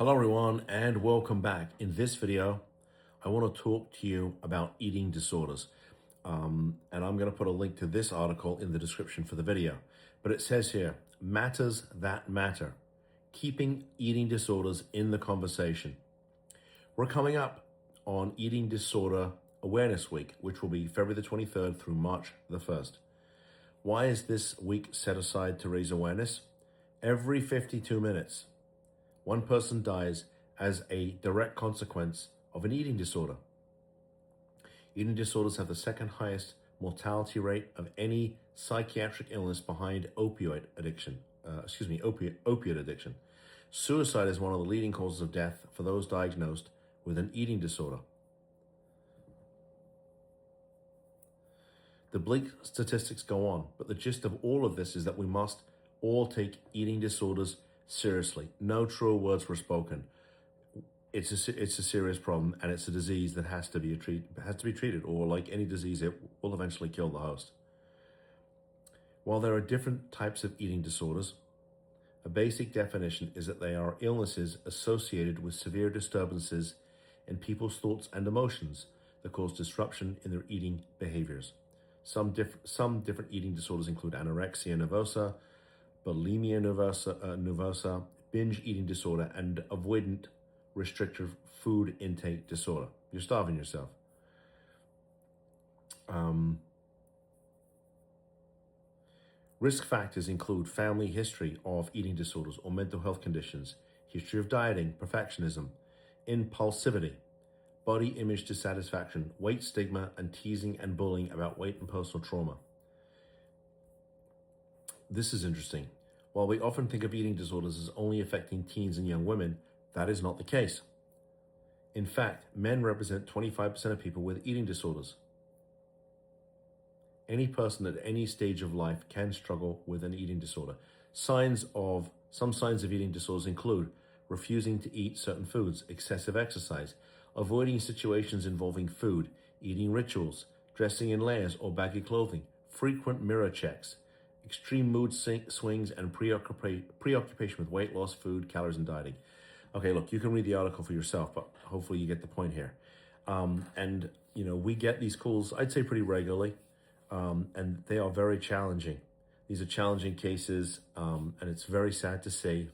Hello everyone and welcome back. In this video, I want to talk to you about eating disorders. And I'm going to put a link to this article in the description for the video. But it says here, matters that matter. Keeping eating disorders in the conversation. We're coming up on Eating Disorder Awareness Week, which will be February the 23rd through March the 1st. Why is this week set aside to raise awareness? Every 52 minutes, one person dies as a direct consequence of an eating disorder. Eating disorders have the second highest mortality rate of any psychiatric illness behind opioid addiction. Opiate addiction. Suicide is one of the leading causes of death for those diagnosed with an eating disorder. The bleak statistics go on, but the gist of all of this is that we must all take eating disorders seriously. No truer words were spoken. It's a serious problem, and it's a disease that has to be treated, or like any disease, it will eventually kill the host. While there are different types of eating disorders, a basic definition is that they are illnesses associated with severe disturbances in people's thoughts and emotions that cause disruption in their eating behaviors. Some different eating disorders include anorexia nervosa, bulimia nervosa, binge eating disorder, and avoidant restrictive food intake disorder. You're starving yourself. Risk factors include family history of eating disorders or mental health conditions, history of dieting, perfectionism, impulsivity, body image dissatisfaction, weight stigma, and teasing and bullying about weight and personal trauma. This is interesting. While we often think of eating disorders as only affecting teens and young women, that is not the case. In fact, men represent 25% of people with eating disorders. Any person at any stage of life can struggle with an eating disorder. Some signs of eating disorders include refusing to eat certain foods, excessive exercise, avoiding situations involving food, eating rituals, dressing in layers or baggy clothing, frequent mirror checks, extreme mood swings, and preoccupation with weight loss, food, calories, and dieting. Okay, look, you can read the article for yourself, but hopefully you get the point here. We get these calls, I'd say pretty regularly, and they are very challenging. These are challenging cases, and it's very sad to see.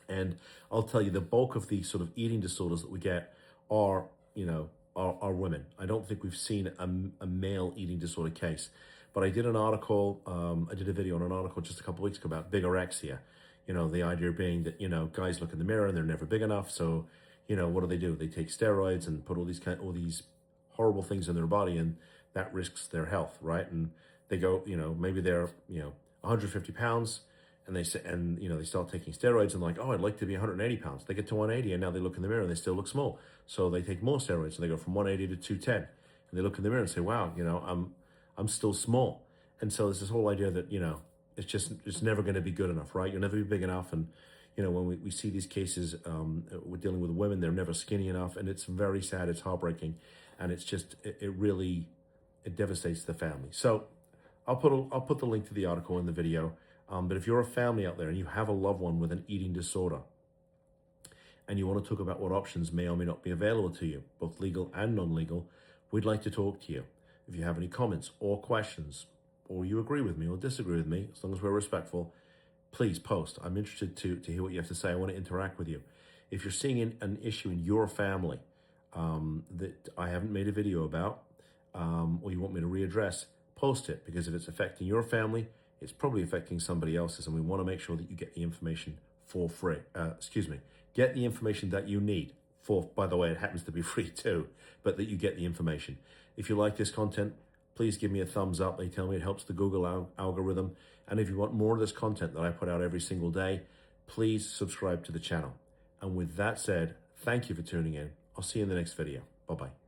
And I'll tell you, the bulk of the sort of eating disorders that we get are women. I don't think we've seen a male eating disorder case. But I did a video on an article just a couple of weeks ago about bigorexia. The idea being that, guys look in the mirror and they're never big enough. So, what do? They take steroids and put all these horrible things in their body, and that risks their health, right? And they go, maybe they're, 150 pounds, and they start taking steroids and like, oh, I'd like to be 180 pounds. They get to 180 and now they look in the mirror and they still look small. So they take more steroids and they go from 180 to 210. And they look in the mirror and say, wow, I'm still small. And so there's this whole idea that, it's never going to be good enough, right? You'll never be big enough. And, when we see these cases, we're dealing with women, they're never skinny enough. And it's very sad, it's heartbreaking. And it's just, it devastates the family. So I'll put the link to the article in the video. But if you're a family out there and you have a loved one with an eating disorder, and you want to talk about what options may or may not be available to you, both legal and non-legal, we'd like to talk to you. If you have any comments or questions, or you agree with me or disagree with me, as long as we're respectful, please post. I'm interested to hear what you have to say. I want to interact with you. If you're seeing an issue in your family that I haven't made a video about, or you want me to readdress, post it, because if it's affecting your family, it's probably affecting somebody else's, and we want to make sure that you get the information for free. Get the information that you need for, by the way, it happens to be free too, but that you get the information. If you like this content, please give me a thumbs up. They tell me it helps the Google algorithm. And if you want more of this content that I put out every single day, please subscribe to the channel. And with that said, thank you for tuning in. I'll see you in the next video. Bye-bye.